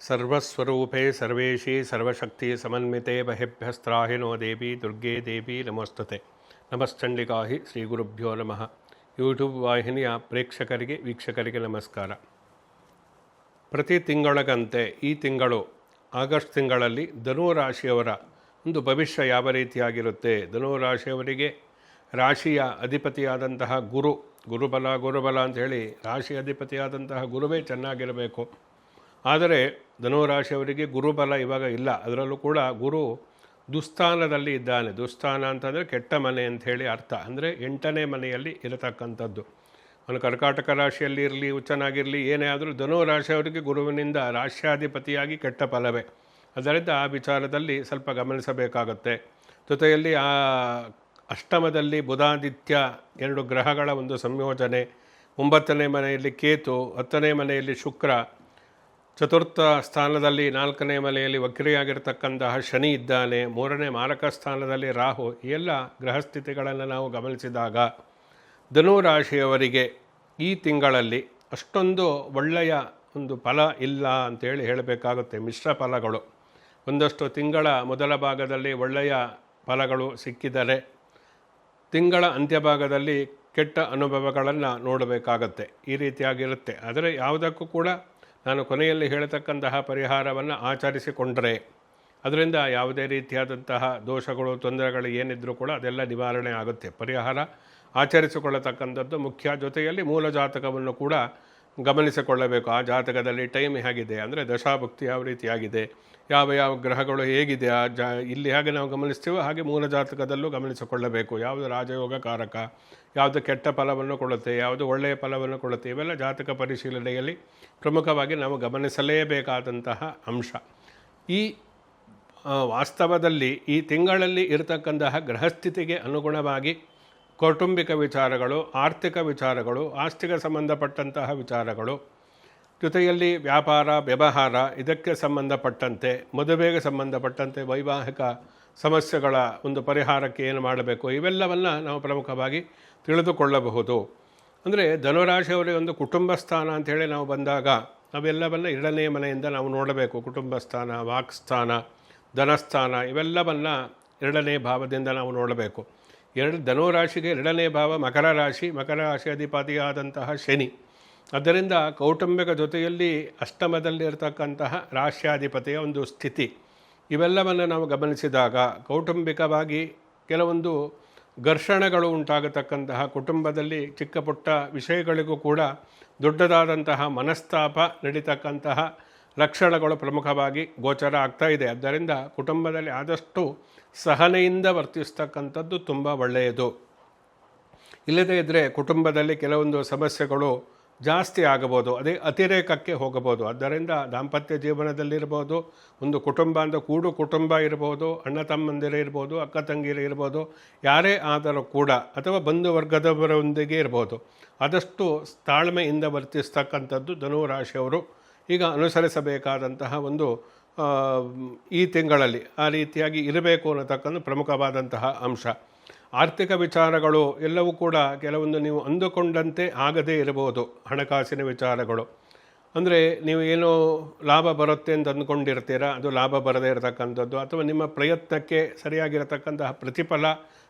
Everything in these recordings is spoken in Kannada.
ಸರ್ವಸ್ವರೂಪೇ ಸರ್ವೇಶಿ ಸರ್ವಶಕ್ತಿ ಸಮನ್ವಿತೆ ಬಹಿಭ್ಯಸ್ತ್ರಾಹಿನೋ ದೇವಿ ದುರ್ಗೆ ದೇವಿ ನಮಸ್ತುತೆ. ನಮಶ್ಚಂಡಿಕಾಹಿ ಶ್ರೀ ಗುರುಭ್ಯೋ ನಮಃ. ಯೂಟ್ಯೂಬ್ ವಾಹಿನಿಯ ಪ್ರೇಕ್ಷಕರಿಗೆ ವೀಕ್ಷಕರಿಗೆ ನಮಸ್ಕಾರ. ಪ್ರತಿ ತಿಂಗಳಗಂತೆ ಈ ತಿಂಗಳು ಆಗಸ್ಟ್ ತಿಂಗಳಲ್ಲಿ ಧನು ರಾಶಿಯವರ ಒಂದು ಭವಿಷ್ಯ ಯಾವ ರೀತಿಯಾಗಿರುತ್ತೆ, ಧನು ರಾಶಿಯವರಿಗೆ ರಾಶಿಯ ಅಧಿಪತಿಯಾದಂತಹ ಗುರುಬಲ ಅಂತ ಹೇಳಿ ರಾಶಿ ಅಧಿಪತಿಯಾದಂತಹ ಗುರುವೇ ಚೆನ್ನಾಗಿರಬೇಕು. ಆದರೆ ಧನುರಾಶಿಯವರಿಗೆ ಗುರುಬಲ ಇವಾಗ ಇಲ್ಲ. ಅದರಲ್ಲೂ ಕೂಡ ಗುರು ದುಸ್ಥಾನದಲ್ಲಿ ಇದ್ದಾನೆ. ದುಸ್ಥಾನ ಅಂತಂದರೆ ಕೆಟ್ಟ ಮನೆ ಅಂಥೇಳಿ ಅರ್ಥ. ಅಂದರೆ 8ನೇ ಮನೆಯಲ್ಲಿ ಇರತಕ್ಕಂಥದ್ದು. ಅವನು ಕರ್ಕಾಟಕ ರಾಶಿಯಲ್ಲಿ ಇರಲಿ, ಹುಚ್ಚನಾಗಿರಲಿ, ಏನೇ ಆದರೂ ಧನುರಾಶಿಯವರಿಗೆ ಗುರುವಿನಿಂದ ರಾಶ್ಯಾಧಿಪತಿಯಾಗಿ ಕೆಟ್ಟ ಫಲವೇ. ಅದರಿಂದ ಆ ವಿಚಾರದಲ್ಲಿ ಸ್ವಲ್ಪ ಗಮನಿಸಬೇಕಾಗತ್ತೆ. ಜೊತೆಯಲ್ಲಿ ಆ ಅಷ್ಟಮದಲ್ಲಿ ಬುಧಾದಿತ್ಯ 2 ಗ್ರಹಗಳ ಒಂದು ಸಂಯೋಜನೆ, 9ನೇ ಮನೆಯಲ್ಲಿ ಕೇತು, 10ನೇ ಮನೆಯಲ್ಲಿ ಶುಕ್ರ, ಚತುರ್ಥ ಸ್ಥಾನದಲ್ಲಿ 4ನೇ ಮನೆಯಲ್ಲಿ ವಕ್ರಿಯಾಗಿರ್ತಕ್ಕಂತಹ ಶನಿ ಇದ್ದಾನೆ, 3ನೇ ಮಾರಕ ಸ್ಥಾನದಲ್ಲಿ ರಾಹು. ಈ ಎಲ್ಲ ಗ್ರಹಸ್ಥಿತಿಗಳನ್ನು ನಾವು ಗಮನಿಸಿದಾಗ ಧನುರಾಶಿಯವರಿಗೆ ಈ ತಿಂಗಳಲ್ಲಿ ಅಷ್ಟೊಂದು ಒಳ್ಳೆಯ ಒಂದು ಫಲ ಇಲ್ಲ ಅಂತೇಳಿ ಹೇಳಬೇಕಾಗುತ್ತೆ. ಮಿಶ್ರ ಫಲಗಳು. ಒಂದಷ್ಟು ತಿಂಗಳ ಮೊದಲ ಭಾಗದಲ್ಲಿ ಒಳ್ಳೆಯ ಫಲಗಳು ಸಿಕ್ಕಿದರೆ ತಿಂಗಳ ಅಂತ್ಯಭಾಗದಲ್ಲಿ ಕೆಟ್ಟ ಅನುಭವಗಳನ್ನು ನೋಡಬೇಕಾಗತ್ತೆ. ಈ ರೀತಿಯಾಗಿರುತ್ತೆ. ಆದರೆ ಯಾವುದಕ್ಕೂ ಕೂಡ ನಾನು ಕೊನೆಯಲ್ಲಿ ಹೇಳತಕ್ಕಂತಹ ಪರಿಹಾರವನ್ನು ಆಚರಿಸಿಕೊಂಡರೆ ಅದರಿಂದ ಯಾವುದೇ ರೀತಿಯಾದಂತಹ ದೋಷಗಳು, ತೊಂದರೆಗಳು ಏನಿದ್ರೂ ಕೂಡ ಅದೆಲ್ಲ ನಿವಾರಣೆ ಆಗುತ್ತೆ. ಪರಿಹಾರ ಆಚರಿಸಿಕೊಳ್ಳತಕ್ಕಂಥದ್ದು ಮುಖ್ಯ. ಜೊತೆಯಲ್ಲಿ ಮೂಲ ಜಾತಕವನ್ನು ಕೂಡ ಗಮನಿಸಿಕೊಳ್ಳಬೇಕು. ಆ ಜಾತಕದಲ್ಲಿ ಟೈಮ್ ಹೇಗಿದೆ, ಅಂದರೆ ದಶಾಭುಕ್ತಿ ಯಾವ ರೀತಿಯಾಗಿದೆ, ಯಾವ ಗ್ರಹಗಳು ಹೇಗಿದೆ, ಇಲ್ಲಿ ಹೇಗೆ ನಾವು ಗಮನಿಸ್ತೀವೋ ಹಾಗೆ ಮೂಲ ಜಾತಕದಲ್ಲೂ ಗಮನಿಸಿಕೊಳ್ಳಬೇಕು. ಯಾವುದು ರಾಜಯೋಗ ಕಾರಕ, ಯಾವುದು ಕೆಟ್ಟ ಫಲವನ್ನು ಕೊಡುತ್ತೆ, ಯಾವುದು ಒಳ್ಳೆಯ ಫಲವನ್ನು ಕೊಡುತ್ತೆ, ಇವೆಲ್ಲ ಜಾತಕ ಪರಿಶೀಲನೆಯಲ್ಲಿ ಪ್ರಮುಖವಾಗಿ ನಾವು ಗಮನಿಸಲೇಬೇಕಾದಂತಹ ಅಂಶ. ಈ ವಾಸ್ತವದಲ್ಲಿ ಈ ತಿಂಗಳಲ್ಲಿ ಇರತಕ್ಕಂತಹ ಗ್ರಹಸ್ಥಿತಿಗೆ ಅನುಗುಣವಾಗಿ ಕೌಟುಂಬಿಕ ವಿಚಾರಗಳು, ಆರ್ಥಿಕ ವಿಚಾರಗಳು, ಆಸ್ತಿಗೆ ಸಂಬಂಧಪಟ್ಟಂತಹ ವಿಚಾರಗಳು, ಜೊತೆಯಲ್ಲಿ ವ್ಯಾಪಾರ ವ್ಯವಹಾರ, ಇದಕ್ಕೆ ಸಂಬಂಧಪಟ್ಟಂತೆ ಮದುವೆಗೆ ಸಂಬಂಧಪಟ್ಟಂತೆ ವೈವಾಹಿಕ ಸಮಸ್ಯೆಗಳ ಒಂದು ಪರಿಹಾರಕ್ಕೆ ಏನು ಮಾಡಬೇಕು, ಇವೆಲ್ಲವನ್ನು ನಾವು ಪ್ರಮುಖವಾಗಿ ತಿಳಿದುಕೊಳ್ಳಬಹುದು. ಅಂದರೆ ಧನುರಾಶಿಯವರಿಗೆ ಒಂದು ಕುಟುಂಬ ಸ್ಥಾನ ಅಂಥೇಳಿ ನಾವು ಬಂದಾಗ ನಾವೆಲ್ಲವನ್ನು 2ನೇ ಮನೆಯಿಂದ ನಾವು ನೋಡಬೇಕು. ಕುಟುಂಬ ಸ್ಥಾನ, ವಾಕ್ಸ್ಥಾನ, ಧನಸ್ಥಾನ ಇವೆಲ್ಲವನ್ನು 2ನೇ ಭಾವದಿಂದ ನಾವು ನೋಡಬೇಕು. ಧನುರಾಶಿಗೆ 2ನೇ ಭಾವ ಮಕರ ರಾಶಿ, ಮಕರ ರಾಶಿ ಅಧಿಪತಿಯಾದಂತಹ ಶನಿ. ಆದ್ದರಿಂದ ಕೌಟುಂಬಿಕ ಜೊತೆಯಲ್ಲಿ ಅಷ್ಟಮದಲ್ಲಿರ್ತಕ್ಕಂತಹ ರಾಶ್ಯಾಧಿಪತಿಯ ಒಂದು ಸ್ಥಿತಿ, ಇವೆಲ್ಲವನ್ನು ನಾವು ಗಮನಿಸಿದಾಗ ಕೌಟುಂಬಿಕವಾಗಿ ಕೆಲವೊಂದು ಘರ್ಷಣೆಗಳು ಉಂಟಾಗತಕ್ಕಂತಹ, ಕುಟುಂಬದಲ್ಲಿ ಚಿಕ್ಕ ಪುಟ್ಟ ವಿಷಯಗಳಿಗೂ ಕೂಡ ದೊಡ್ಡದಾದಂತಹ ಮನಸ್ತಾಪ ನಡೀತಕ್ಕಂತಹ ಲಕ್ಷಣಗಳು ಪ್ರಮುಖವಾಗಿ ಗೋಚರ ಆಗ್ತಾ ಇದೆ. ಆದ್ದರಿಂದ ಕುಟುಂಬದಲ್ಲಿ ಆದಷ್ಟು ಸಹನೆಯಿಂದ ವರ್ತಿಸ್ತಕ್ಕಂಥದ್ದು ತುಂಬ ಒಳ್ಳೆಯದು. ಇಲ್ಲದೇ ಇದ್ದರೆ ಕುಟುಂಬದಲ್ಲಿ ಕೆಲವೊಂದು ಸಮಸ್ಯೆಗಳು ಜಾಸ್ತಿ ಆಗಬಹುದು, ಅದೇ ಅತಿರೇಕಕ್ಕೆ ಹೋಗಬಹುದು. ಆದ್ದರಿಂದ ದಾಂಪತ್ಯ ಜೀವನದಲ್ಲಿರ್ಬೋದು, ಒಂದು ಕುಟುಂಬ ಅಂತ ಕೂಡು ಕುಟುಂಬ ಇರ್ಬೋದು, ಅಣ್ಣ ತಮ್ಮಂದಿರೇ ಇರ್ಬೋದು, ಅಕ್ಕ ತಂಗಿರೇ ಇರ್ಬೋದು, ಯಾರೇ ಆದರೂ ಕೂಡ, ಅಥವಾ ಬಂಧು ವರ್ಗದವರೊಂದಿಗೆ ಇರ್ಬೋದು, ಆದಷ್ಟು ತಾಳ್ಮೆಯಿಂದ ವರ್ತಿಸ್ತಕ್ಕಂಥದ್ದು ಧನುರಾಶಿಯವರು ಈಗ ಅನುಸರಿಸಬೇಕಾದಂತಹ ಒಂದು ಈ ತಿಂಗಳಲ್ಲಿ ಆ ರೀತಿಯಾಗಿ ಇರಬೇಕು ಅನ್ನತಕ್ಕಂಥ ಪ್ರಮುಖವಾದಂತಹ ಅಂಶ. ಆರ್ಥಿಕ ವಿಚಾರಗಳು ಎಲ್ಲವೂ ಕೂಡ ಕೆಲವೊಂದು ನೀವು ಅಂದುಕೊಂಡಂತೆ ಆಗದೇ ಇರಬಹುದು. ಹಣಕಾಸಿನ ವಿಚಾರಗಳು ಅಂದರೆ ನೀವು ಏನೋ ಲಾಭ ಬರುತ್ತೆ ಅಂತ ಅಂದ್ಕೊಂಡಿರ್ತೀರ, ಅದು ಲಾಭ ಬರದೇ ಇರತಕ್ಕಂಥದ್ದು, ಅಥವಾ ನಿಮ್ಮ ಪ್ರಯತ್ನಕ್ಕೆ ಸರಿಯಾಗಿರತಕ್ಕಂತಹ ಪ್ರತಿಫಲ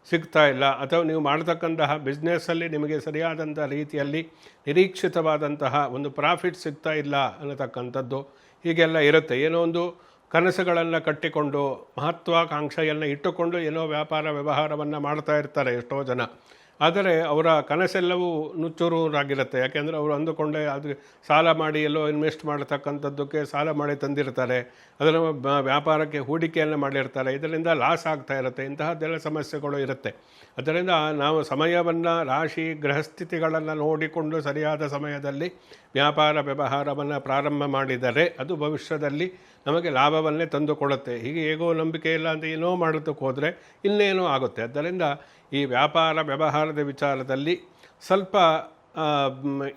ಸಿಗ್ತಾ ಇಲ್ಲ, ಅಥವಾ ನೀವು ಮಾಡತಕ್ಕಂತಹ ಬಿಸ್ನೆಸ್ಸಲ್ಲಿ ನಿಮಗೆ ಸರಿಯಾದಂಥ ರೀತಿಯಲ್ಲಿ ನಿರೀಕ್ಷಿತವಾದಂತಹ ಒಂದು ಪ್ರಾಫಿಟ್ ಸಿಗ್ತಾ ಇಲ್ಲ ಅನ್ನತಕ್ಕಂಥದ್ದು ಹೀಗೆಲ್ಲ ಇರುತ್ತೆ. ಏನೋ ಒಂದು ಕನಸುಗಳನ್ನು ಕಟ್ಟಿಕೊಂಡು ಮಹತ್ವಾಕಾಂಕ್ಷೆಯನ್ನು ಇಟ್ಟುಕೊಂಡು ಏನೋ ವ್ಯಾಪಾರ ವ್ಯವಹಾರವನ್ನು ಮಾಡ್ತಾ ಇರ್ತಾರೆ ಎಷ್ಟೋ ಜನ. ಆದರೆ ಅವರ ಕನಸೆಲ್ಲವೂ ನುಚ್ಚುರಾಗಿರುತ್ತೆ. ಯಾಕೆಂದರೆ ಅವರು ಅಂದುಕೊಂಡೇ ಅದು ಸಾಲ ಮಾಡಿ ಎಲ್ಲೋ ಇನ್ವೆಸ್ಟ್ ಮಾಡತಕ್ಕಂಥದ್ದಕ್ಕೆ ಸಾಲ ಮಾಡಿ ತಂದಿರ್ತಾರೆ, ಅದರ ವ್ಯಾಪಾರಕ್ಕೆ ಹೂಡಿಕೆಯನ್ನು ಮಾಡಿರ್ತಾರೆ, ಇದರಿಂದ ಲಾಸ್ ಆಗ್ತಾ ಇರುತ್ತೆ. ಇಂತಹದ್ದೆಲ್ಲ ಸಮಸ್ಯೆಗಳು ಇರುತ್ತೆ. ಅದರಿಂದ ನಾವು ಸಮಯವನ್ನು, ರಾಶಿ ಗ್ರಹಸ್ಥಿತಿಗಳನ್ನು ನೋಡಿಕೊಂಡು ಸರಿಯಾದ ಸಮಯದಲ್ಲಿ ವ್ಯಾಪಾರ ವ್ಯವಹಾರವನ್ನು ಪ್ರಾರಂಭ ಮಾಡಿದರೆ ಅದು ಭವಿಷ್ಯದಲ್ಲಿ ನಮಗೆ ಲಾಭವನ್ನೇ ತಂದುಕೊಡುತ್ತೆ. ಹೀಗೆ ಹೇಗೋ ನಂಬಿಕೆ ಇಲ್ಲ ಅಂತ ಏನೋ ಮಾಡೋದಕ್ಕೆ ಹೋದರೆ ಇನ್ನೇನೋ ಆಗುತ್ತೆ. ಆದ್ದರಿಂದ ಈ ವ್ಯಾಪಾರ ವ್ಯವಹಾರದ ವಿಚಾರದಲ್ಲಿ ಸ್ವಲ್ಪ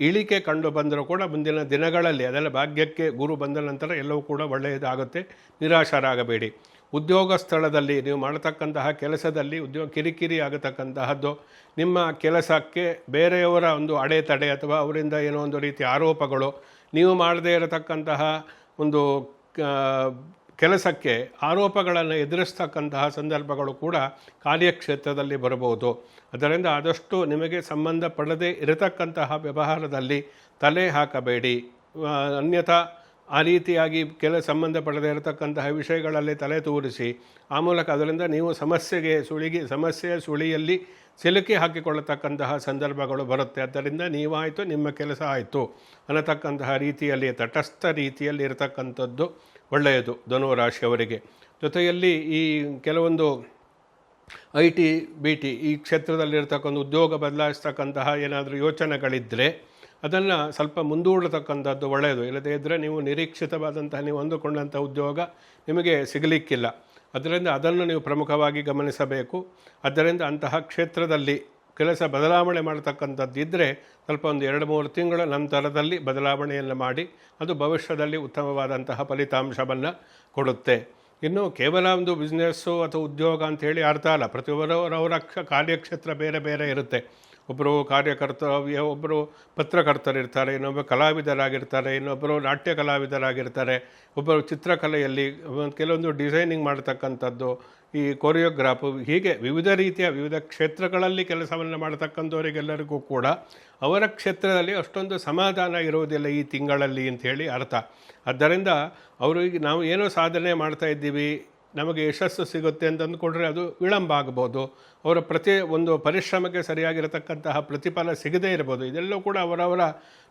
ಇಳಿಕೆ ಕಂಡು ಬಂದರೂ ಕೂಡ ಮುಂದಿನ ದಿನಗಳಲ್ಲಿ ಅದೆಲ್ಲ ಭಾಗ್ಯಕ್ಕೆ ಗುರು ಬಂದ ನಂತರ ಎಲ್ಲವೂ ಕೂಡ ಒಳ್ಳೆಯದಾಗುತ್ತೆ. ನಿರಾಶರಾಗಬೇಡಿ. ಉದ್ಯೋಗ ಸ್ಥಳದಲ್ಲಿ ನೀವು ಮಾಡತಕ್ಕಂತಹ ಕೆಲಸದಲ್ಲಿ ಕಿರಿಕಿರಿ ಆಗತಕ್ಕಂತಹದ್ದು, ನಿಮ್ಮ ಕೆಲಸಕ್ಕೆ ಬೇರೆಯವರ ಒಂದು ಅಡೆತಡೆ ಅಥವಾ ಅವರಿಂದ ಏನೋ ಒಂದು ರೀತಿಯ ಆರೋಪಗಳು, ನೀವು ಮಾಡದೇ ಇರತಕ್ಕಂತಹ ಒಂದು ಕೆಲಸಕ್ಕೆ ಆರೋಪಗಳನ್ನು ಎದುರಿಸ್ತಕ್ಕಂತಹ ಸಂದರ್ಭಗಳು ಕೂಡ ಕಾರ್ಯಕ್ಷೇತ್ರದಲ್ಲಿ ಬರಬಹುದು. ಅದರಿಂದ ಆದಷ್ಟು ನಿಮಗೆ ಸಂಬಂಧಪಡದೇ ಇರತಕ್ಕಂತಹ ವ್ಯವಹಾರದಲ್ಲಿ ತಲೆ ಹಾಕಬೇಡಿ. ಅನ್ಯಥಾ ಆ ರೀತಿಯಾಗಿ ಸಂಬಂಧಪಡದೇ ಇರತಕ್ಕಂತಹ ವಿಷಯಗಳಲ್ಲಿ ತಲೆ ತೂರಿಸಿ ಆ ಮೂಲಕ ಅದರಿಂದ ನೀವು ಸಮಸ್ಯೆಯ ಸುಳಿಯಲ್ಲಿ ಸಿಲುಕಿ ಹಾಕಿಕೊಳ್ಳತಕ್ಕಂತಹ ಸಂದರ್ಭಗಳು ಬರುತ್ತೆ. ಆದ್ದರಿಂದ ನೀವಾಯಿತು, ನಿಮ್ಮ ಕೆಲಸ ಆಯಿತು ಅನ್ನತಕ್ಕಂತಹ ರೀತಿಯಲ್ಲಿ ತಟಸ್ಥ ರೀತಿಯಲ್ಲಿ ಇರತಕ್ಕಂಥದ್ದು ಒಳ್ಳೆಯದು ಧನುರಾಶಿಯವರಿಗೆ. ಜೊತೆಯಲ್ಲಿ ಈ ಕೆಲವೊಂದು IT BT ಈ ಕ್ಷೇತ್ರದಲ್ಲಿರ್ತಕ್ಕಂಥ ಉದ್ಯೋಗ ಬದಲಾಯಿಸ್ತಕ್ಕಂತಹ ಏನಾದರೂ ಯೋಚನೆಗಳಿದ್ದರೆ ಅದನ್ನು ಸ್ವಲ್ಪ ಮುಂದೂಡತಕ್ಕಂಥದ್ದು ಒಳ್ಳೆಯದು. ಇಲ್ಲದೇ ಇದ್ದರೆ ನೀವು ನಿರೀಕ್ಷಿತವಾದಂತಹ ನೀವು ಅಂದುಕೊಂಡಂಥ ಉದ್ಯೋಗ ನಿಮಗೆ ಸಿಗಲಿಕ್ಕಿಲ್ಲ. ಅದರಿಂದ ಅದನ್ನು ನೀವು ಪ್ರಮುಖವಾಗಿ ಗಮನಿಸಬೇಕು. ಆದ್ದರಿಂದ ಅಂತಹ ಕ್ಷೇತ್ರದಲ್ಲಿ ಕೆಲಸ ಬದಲಾವಣೆ ಮಾಡತಕ್ಕಂಥದ್ದಿದ್ದರೆ ಸ್ವಲ್ಪ ಒಂದು 2-3 ತಿಂಗಳ ನಂತರದಲ್ಲಿ ಬದಲಾವಣೆಯನ್ನು ಮಾಡಿ ಅದು ಭವಿಷ್ಯದಲ್ಲಿ ಉತ್ತಮವಾದಂತಹ ಫಲಿತಾಂಶವನ್ನು ಕೊಡುತ್ತೆ. ಇನ್ನು ಕೇವಲ ಒಂದು ಬಿಸ್ನೆಸ್ಸು ಅಥವಾ ಉದ್ಯೋಗ ಅಂಥೇಳಿ ಅರ್ಥ ಅಲ್ಲ. ಪ್ರತಿಯೊಬ್ಬರವರ ಕಾರ್ಯಕ್ಷೇತ್ರ ಬೇರೆ ಬೇರೆ ಇರುತ್ತೆ. ಒಬ್ಬರು ಒಬ್ಬರು ಪತ್ರಕರ್ತರಿರ್ತಾರೆ, ಇನ್ನೊಬ್ಬರು ಕಲಾವಿದರಾಗಿರ್ತಾರೆ, ಇನ್ನೊಬ್ಬರು ನಾಟ್ಯ ಕಲಾವಿದರಾಗಿರ್ತಾರೆ, ಒಬ್ಬರು ಚಿತ್ರಕಲೆಯಲ್ಲಿ ಕೆಲವೊಂದು ಡಿಸೈನಿಂಗ್ ಮಾಡತಕ್ಕಂಥದ್ದು, ಈ ಕೊರಿಯೋಗ್ರಾಫು, ಹೀಗೆ ವಿವಿಧ ಕ್ಷೇತ್ರಗಳಲ್ಲಿ ಕೆಲಸವನ್ನು ಮಾಡತಕ್ಕಂಥವರಿಗೆಲ್ಲರಿಗೂ ಕೂಡ ಅವರ ಕ್ಷೇತ್ರದಲ್ಲಿ ಅಷ್ಟೊಂದು ಸಮಾಧಾನ ಇರುವುದಿಲ್ಲ ಈ ತಿಂಗಳಲ್ಲಿ ಅಂಥೇಳಿ ಅರ್ಥ. ಆದ್ದರಿಂದ ಅವರಿಗೆ ನಾವು ಏನೋ ಸಾಧನೆ ಮಾಡ್ತಾ ಇದ್ದೀವಿ, ನಮಗೆ ಯಶಸ್ಸು ಸಿಗುತ್ತೆ ಅಂತ ಅಂದ್ಕೊಂಡ್ರೆ ಅದು ವಿಳಂಬ ಆಗ್ಬೋದು. ಅವರ ಒಂದು ಪರಿಶ್ರಮಕ್ಕೆ ಸರಿಯಾಗಿರತಕ್ಕಂತಹ ಪ್ರತಿಫಲ ಸಿಗದೇ ಇರ್ಬೋದು. ಇದೆಲ್ಲವೂ ಕೂಡ ಅವರವರ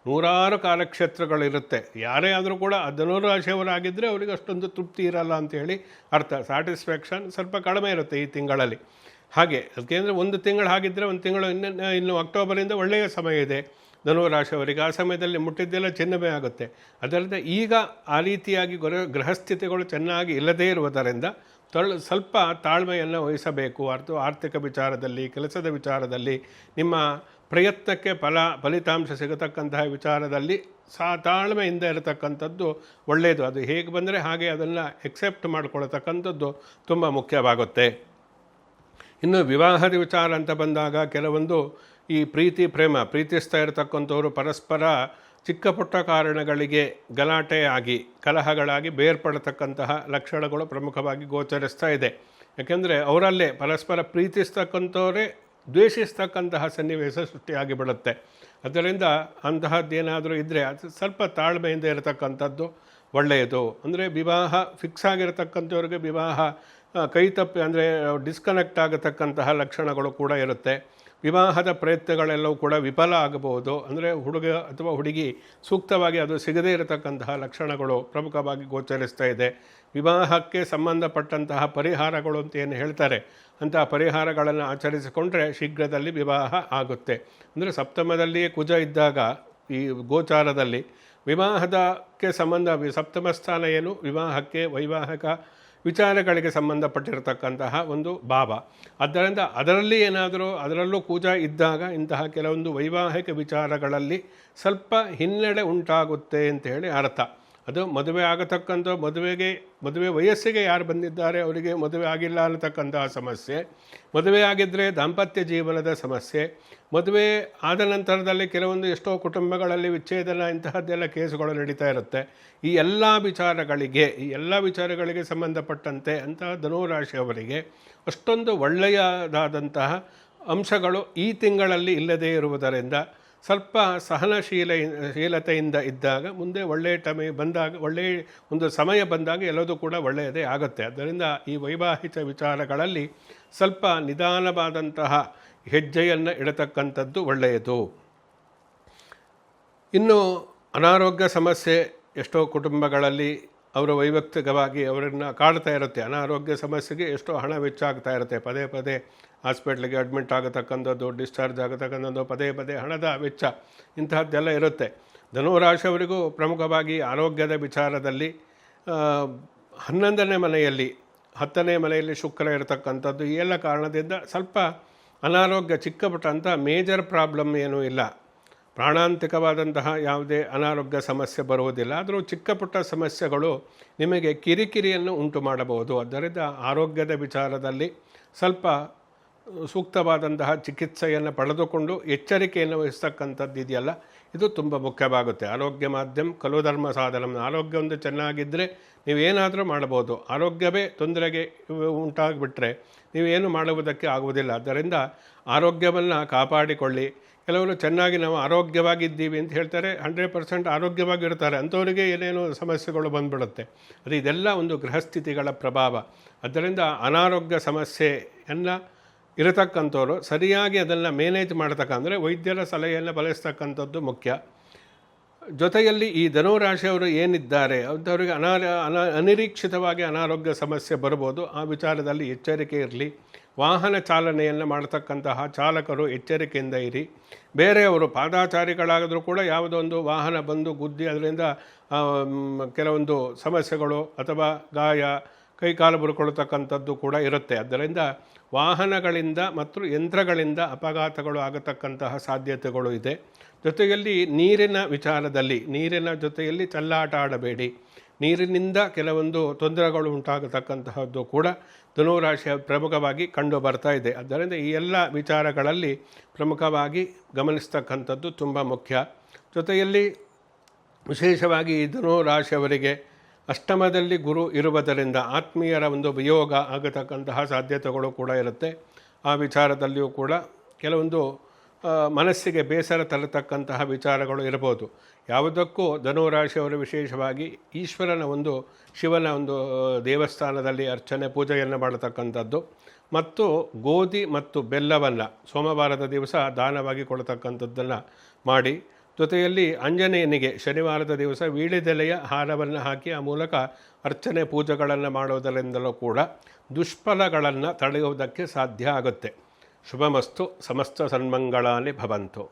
ನೂರಾರು ಕಾರ್ಯಕ್ಷೇತ್ರಗಳಿರುತ್ತೆ. ಯಾರೇ ಆದರೂ ಕೂಡ ಧನುರಾಶಿಯವರಾಗಿದ್ದರೆ ಅವರಿಗೆ ಅಷ್ಟೊಂದು ತೃಪ್ತಿ ಇರಲ್ಲ ಅಂಥೇಳಿ ಅರ್ಥ. ಸ್ಯಾಟಿಸ್ಫ್ಯಾಕ್ಷನ್ ಸ್ವಲ್ಪ ಕಡಿಮೆ ಇರುತ್ತೆ ಈ ತಿಂಗಳಲ್ಲಿ. ಹಾಗೆ ಅದಕ್ಕೆಂದರೆ ಒಂದು ತಿಂಗಳು ಹಾಗಿದ್ದರೆ ಒಂದು ತಿಂಗಳು ಇನ್ನು ಅಕ್ಟೋಬರಿಂದ ಒಳ್ಳೆಯ ಸಮಯ ಇದೆ ಧನುರಾಶಿಯವರಿಗೆ. ಆ ಸಮಯದಲ್ಲಿ ಮುಟ್ಟಿದ್ದೆಲ್ಲ ಚಿನ್ನವೇ ಆಗುತ್ತೆ. ಅದರಿಂದ ಈಗ ಆ ರೀತಿಯಾಗಿ ಗ್ರಹಸ್ಥಿತಿಗಳು ಚೆನ್ನಾಗಿ ಇಲ್ಲದೇ ಇರುವುದರಿಂದ ಸ್ವಲ್ಪ ತಾಳ್ಮೆಯನ್ನು ವಹಿಸಬೇಕು. ಆರ್ಥಿಕ ವಿಚಾರದಲ್ಲಿ, ಕೆಲಸದ ವಿಚಾರದಲ್ಲಿ, ನಿಮ್ಮ ಪ್ರಯತ್ನಕ್ಕೆ ಫಲಿತಾಂಶ ಸಿಗತಕ್ಕಂತಹ ವಿಚಾರದಲ್ಲಿ ತಾಳ್ಮೆಯಿಂದ ಇರತಕ್ಕಂಥದ್ದು ಒಳ್ಳೆಯದು. ಅದು ಹೇಗೆ ಬಂದರೆ ಹಾಗೆ ಅದನ್ನು ಎಕ್ಸೆಪ್ಟ್ ಮಾಡಿಕೊಳ್ತಕ್ಕಂಥದ್ದು ತುಂಬ ಮುಖ್ಯವಾಗುತ್ತೆ. ಇನ್ನು ವಿವಾಹದ ವಿಚಾರ ಅಂತ ಬಂದಾಗ ಕೆಲವೊಂದು ಈ ಪ್ರೀತಿಸ್ತಾ ಇರತಕ್ಕಂಥವರು ಪರಸ್ಪರ ಚಿಕ್ಕ ಪುಟ್ಟ ಕಾರಣಗಳಿಗೆ ಗಲಾಟೆ ಆಗಿ ಕಲಹಗಳಾಗಿ ಬೇರ್ಪಡತಕ್ಕಂತಹ ಲಕ್ಷಣಗಳು ಪ್ರಮುಖವಾಗಿ ಗೋಚರಿಸ್ತಾ ಇದೆ. ಯಾಕೆಂದರೆ ಅವರಲ್ಲೇ ಪರಸ್ಪರ ಪ್ರೀತಿಸ್ತಕ್ಕಂಥವರೇ ದ್ವೇಷಿಸ್ತಕ್ಕಂತಹ ಸನ್ನಿವೇಶ ಸೃಷ್ಟಿಯಾಗಿ ಬಿಡುತ್ತೆ. ಅದರಿಂದ ಅಂತಹದ್ದೇನಾದರೂ ಇದ್ದರೆ ಅದು ಸ್ವಲ್ಪ ತಾಳ್ಮೆಯಿಂದ ಇರತಕ್ಕಂಥದ್ದು ಒಳ್ಳೆಯದು. ಅಂದರೆ ವಿವಾಹ ಫಿಕ್ಸ್ ಆಗಿರತಕ್ಕಂಥವ್ರಿಗೆ ವಿವಾಹ ಕೈತಪ್ಪಿ ಅಂದರೆ ಡಿಸ್ಕನೆಕ್ಟ್ ಆಗತಕ್ಕಂತಹ ಲಕ್ಷಣಗಳು ಕೂಡ ಇರುತ್ತೆ. ವಿವಾಹದ ಪ್ರಯತ್ನಗಳೆಲ್ಲವೂ ಕೂಡ ವಿಫಲ ಆಗಬಹುದು. ಅಂದರೆ ಹುಡುಗ ಅಥವಾ ಹುಡುಗಿ ಸೂಕ್ತವಾಗಿ ಅದು ಸಿಗದೇ ಇರತಕ್ಕಂತಹ ಲಕ್ಷಣಗಳು ಪ್ರಮುಖವಾಗಿ ಗೋಚರಿಸ್ತಾ ಇದೆ. ವಿವಾಹಕ್ಕೆ ಸಂಬಂಧಪಟ್ಟಂತಹ ಪರಿಹಾರಗಳು ಅಂತ ಏನು ಹೇಳ್ತಾರೆ, ಅಂತಹ ಪರಿಹಾರಗಳನ್ನು ಆಚರಿಸಿಕೊಂಡ್ರೆ ಶೀಘ್ರದಲ್ಲಿ ವಿವಾಹ ಆಗುತ್ತೆ. ಅಂದರೆ ಸಪ್ತಮದಲ್ಲಿ ಕುಜ ಇದ್ದಾಗ ಈ ಗೋಚಾರದಲ್ಲಿ ವಿವಾಹದಕ್ಕೆ ಸಪ್ತಮ ಸ್ಥಾನ ಏನು ವಿವಾಹಕ್ಕೆ ವೈವಾಹಿಕ ವಿಚಾರಗಳಿಗೆ ಸಂಬಂಧಪಟ್ಟಿರತಕ್ಕಂತಹ ಒಂದು ಭಾವ. ಆದ್ದರಿಂದ ಅದರಲ್ಲೂ ಕೂಜ ಇದ್ದಾಗ ಇಂತಹ ಕೆಲವೊಂದು ವೈವಾಹಿಕ ವಿಚಾರಗಳಲ್ಲಿ ಸ್ವಲ್ಪ ಹಿನ್ನಡೆ ಉಂಟಾಗುತ್ತೆ ಅಂತ ಹೇಳಿ ಅರ್ಥ. ಅದು ಮದುವೆ ಆಗತಕ್ಕಂಥ ಮದುವೆ ವಯಸ್ಸಿಗೆ ಯಾರು ಬಂದಿದ್ದಾರೆ ಅವರಿಗೆ ಮದುವೆ ಆಗಿಲ್ಲ ಅನ್ನತಕ್ಕಂತಹ ಸಮಸ್ಯೆ, ಮದುವೆ ಆಗಿದ್ದರೆ ದಾಂಪತ್ಯ ಜೀವನದ ಸಮಸ್ಯೆ, ಮದುವೆ ಆದ ನಂತರದಲ್ಲಿ ಕೆಲವೊಂದು ಎಷ್ಟೋ ಕುಟುಂಬಗಳಲ್ಲಿ ವಿಚ್ಛೇದನ ಇಂತಹದ್ದೆಲ್ಲ ಕೇಸುಗಳು ನಡೀತಾ ಇರುತ್ತೆ. ಈ ಎಲ್ಲ ವಿಚಾರಗಳಿಗೆ ಸಂಬಂಧಪಟ್ಟಂತೆ ಅಂತಹ ಧನುರಾಶಿಯವರಿಗೆ ಅಷ್ಟೊಂದು ಒಳ್ಳೆಯದಾದಂತಹ ಅಂಶಗಳು ಈ ತಿಂಗಳಲ್ಲಿ ಇಲ್ಲದೇ ಇರುವುದರಿಂದ ಸ್ವಲ್ಪ ಸಹನಶೀಲತೆಯಿಂದ ಇದ್ದಾಗ ಮುಂದೆ ಒಳ್ಳೆಯ ಒಂದು ಸಮಯ ಬಂದಾಗ ಎಲ್ಲದೂ ಕೂಡ ಒಳ್ಳೆಯದೇ ಆಗುತ್ತೆ. ಆದ್ದರಿಂದ ಈ ವೈವಾಹಿಕ ವಿಚಾರಗಳಲ್ಲಿ ಸ್ವಲ್ಪ ನಿಧಾನವಾದಂತಹ ಹೆಜ್ಜೆಯನ್ನು ಇಡತಕ್ಕಂಥದ್ದು ಒಳ್ಳೆಯದು. ಇನ್ನು ಅನಾರೋಗ್ಯ ಸಮಸ್ಯೆ ಎಷ್ಟೋ ಕುಟುಂಬಗಳಲ್ಲಿ ಅವರ ವೈಯಕ್ತಿಕವಾಗಿ ಅವರನ್ನು ಕಾಡ್ತಾ ಇರುತ್ತೆ. ಅನಾರೋಗ್ಯ ಸಮಸ್ಯೆಗೆ ಎಷ್ಟೋ ಹಣ ವೆಚ್ಚ ಆಗ್ತಾ ಇರುತ್ತೆ. ಪದೇ ಹಾಸ್ಪಿಟ್ಲಿಗೆ ಅಡ್ಮಿಟ್ ಆಗತಕ್ಕಂಥದ್ದು, ಡಿಸ್ಚಾರ್ಜ್ ಆಗತಕ್ಕಂಥದ್ದು, ಪದೇ ಹಣದ ವೆಚ್ಚ ಇಂತಹದ್ದೆಲ್ಲ ಇರುತ್ತೆ. ಧನುರಾಶಿಯವರಿಗೂ ಪ್ರಮುಖವಾಗಿ ಆರೋಗ್ಯದ ವಿಚಾರದಲ್ಲಿ 11ನೇ ಮನೆಯಲ್ಲಿ 10ನೇ ಮನೆಯಲ್ಲಿ ಶುಕ್ರ ಇರತಕ್ಕಂಥದ್ದು, ಈ ಎಲ್ಲ ಕಾರಣದಿಂದ ಸ್ವಲ್ಪ ಅನಾರೋಗ್ಯ ಚಿಕ್ಕಪುಟ್ಟ ಅಂತ ಮೇಜರ್ ಪ್ರಾಬ್ಲಮ್ ಏನೂ ಇಲ್ಲ. ಪ್ರಾಣಾಂತಿಕವಾದಂತಹ ಯಾವುದೇ ಅನಾರೋಗ್ಯ ಸಮಸ್ಯೆ ಬರುವುದಿಲ್ಲ. ಆದರೂ ಚಿಕ್ಕ ಪುಟ್ಟ ಸಮಸ್ಯೆಗಳು ನಿಮಗೆ ಕಿರಿಕಿರಿಯನ್ನು ಉಂಟು ಮಾಡಬಹುದು. ಆದ್ದರಿಂದ ಆರೋಗ್ಯದ ವಿಚಾರದಲ್ಲಿ ಸ್ವಲ್ಪ ಸೂಕ್ತವಾದಂತಹ ಚಿಕಿತ್ಸೆಯನ್ನು ಪಡೆದುಕೊಂಡು ಎಚ್ಚರಿಕೆಯನ್ನು ವಹಿಸ್ತಕ್ಕಂಥದ್ದು ಇದೆಯಲ್ಲ, ಇದು ತುಂಬ ಮುಖ್ಯವಾಗುತ್ತೆ. ಆರೋಗ್ಯ ಮಾಧ್ಯಮ ಖಲು ಧರ್ಮ ಸಾಧನ. ಆರೋಗ್ಯ ಒಂದು ಚೆನ್ನಾಗಿದ್ದರೆ ನೀವೇನಾದರೂ ಮಾಡಬಹುದು. ಆರೋಗ್ಯವೇ ತೊಂದರೆಗೆ ಉಂಟಾಗಿಬಿಟ್ರೆ ನೀವೇನು ಮಾಡುವುದಕ್ಕೆ ಆಗುವುದಿಲ್ಲ. ಆದ್ದರಿಂದ ಆರೋಗ್ಯವನ್ನು ಕಾಪಾಡಿಕೊಳ್ಳಿ. ಕೆಲವರು ಚೆನ್ನಾಗಿ ನಾವು ಆರೋಗ್ಯವಾಗಿದ್ದೀವಿ ಅಂತ ಹೇಳ್ತಾರೆ, 100% ಆರೋಗ್ಯವಾಗಿರ್ತಾರೆ, ಅಂಥವರಿಗೆ ಏನೇನು ಸಮಸ್ಯೆಗಳು ಬಂದುಬಿಡುತ್ತೆ. ಅದು ಇದೆಲ್ಲ ಒಂದು ಗ್ರಹಸ್ಥಿತಿಗಳ ಪ್ರಭಾವ. ಅದರಿಂದ ಅನಾರೋಗ್ಯ ಸಮಸ್ಯೆಯನ್ನು ಇರತಕ್ಕಂಥವ್ರು ಸರಿಯಾಗಿ ಅದನ್ನು ಮ್ಯಾನೇಜ್ ಮಾಡ್ತಕ್ಕಂದರೆ ವೈದ್ಯರ ಸಲಹೆಯನ್ನು ಪಾಲಿಸ್ತಕ್ಕಂಥದ್ದು ಮುಖ್ಯ. ಜೊತೆಯಲ್ಲಿ ಈ ಧನುರಾಶಿಯವರು ಏನಿದ್ದಾರೆ ಅಂಥವ್ರಿಗೆ ಅನಿರೀಕ್ಷಿತವಾಗಿ ಅನಾರೋಗ್ಯ ಸಮಸ್ಯೆ ಬರ್ಬೋದು. ಆ ವಿಚಾರದಲ್ಲಿ ಎಚ್ಚರಿಕೆ ಇರಲಿ. ವಾಹನ ಚಾಲನೆಯನ್ನು ಮಾಡ್ತಕ್ಕಂತಹ ಚಾಲಕರು ಎಚ್ಚರಿಕೆಯಿಂದ ಇರಿ. ಬೇರೆಯವರು ಪಾದಾಚಾರಿಗಳಾದರೂ ಕೂಡ ಯಾವುದೋ ಒಂದು ವಾಹನ ಬಂದು ಗುದ್ದಿ ಅದರಿಂದ ಕೆಲವೊಂದು ಸಮಸ್ಯೆಗಳು ಅಥವಾ ಗಾಯ, ಕೈಕಾಲು ಮುರ್ಕೊಳ್ತಕ್ಕಂಥದ್ದು ಕೂಡ ಇರುತ್ತೆ. ಆದ್ದರಿಂದ ವಾಹನಗಳಿಂದ ಮತ್ತು ಯಂತ್ರಗಳಿಂದ ಅಪಘಾತಗಳು ಆಗತಕ್ಕಂತಹ ಸಾಧ್ಯತೆಗಳು ಇದೆ. ಜೊತೆಯಲ್ಲಿ ನೀರಿನ ವಿಚಾರದಲ್ಲಿ ನೀರಿನ ಜೊತೆಯಲ್ಲಿ ಚೆಲ್ಲಾಟ ಆಡಬೇಡಿ. ನೀರಿನಿಂದ ಕೆಲವೊಂದು ತೊಂದರೆಗಳು ಉಂಟಾಗತಕ್ಕಂತಹದ್ದು ಕೂಡ ಧನುರಾಶಿಯ ಪ್ರಮುಖವಾಗಿ ಕಂಡು ಬರ್ತಾ ಇದೆ. ಆದ್ದರಿಂದ ಈ ಎಲ್ಲ ವಿಚಾರಗಳಲ್ಲಿ ಪ್ರಮುಖವಾಗಿ ಗಮನಿಸ್ತಕ್ಕಂಥದ್ದು ತುಂಬ ಮುಖ್ಯ. ಜೊತೆಯಲ್ಲಿ ವಿಶೇಷವಾಗಿ ಈ ಧನುರಾಶಿಯವರಿಗೆ ಅಷ್ಟಮದಲ್ಲಿ ಗುರು ಇರುವುದರಿಂದ ಆತ್ಮೀಯರ ಒಂದು ವಿಯೋಗ ಆಗತಕ್ಕಂತಹ ಸಾಧ್ಯತೆಗಳು ಕೂಡ ಇರುತ್ತೆ. ಆ ವಿಚಾರದಲ್ಲಿಯೂ ಕೂಡ ಕೆಲವೊಂದು ಮನಸ್ಸಿಗೆ ಬೇಸರ ತರತಕ್ಕಂತಹ ವಿಚಾರಗಳು ಇರ್ಬೋದು. ಯಾವುದಕ್ಕೂ ಧನುರಾಶಿಯವರು ವಿಶೇಷವಾಗಿ ಈಶ್ವರನ ಒಂದು ಶಿವನ ಒಂದು ದೇವಸ್ಥಾನದಲ್ಲಿ ಅರ್ಚನೆ ಪೂಜೆಯನ್ನು ಮಾಡತಕ್ಕಂಥದ್ದು ಮತ್ತು ಗೋಧಿ ಮತ್ತು ಬೆಲ್ಲವನ್ನು ಸೋಮವಾರದ ದಿವಸ ದಾನವಾಗಿ ಕೊಡತಕ್ಕಂಥದ್ದನ್ನು ಮಾಡಿ, ಜೊತೆಯಲ್ಲಿ ಆಂಜನೇಯನಿಗೆ ಶನಿವಾರದ ದಿವಸ ವೀಳ್ಯದೆಲೆಯ ಹಾರವನ್ನು ಹಾಕಿ ಆ ಮೂಲಕ ಅರ್ಚನೆ ಪೂಜೆಗಳನ್ನು ಮಾಡೋದರಿಂದಲೂ ಕೂಡ ದುಷ್ಫಲಗಳನ್ನು ತಡೆಯುವುದಕ್ಕೆ ಸಾಧ್ಯ ಆಗುತ್ತೆ. ಶುಭಮಸ್ತು. ಸಮಸ್ತ ಸನ್ಮಂಗಳಾನಿ ಭವಂತು.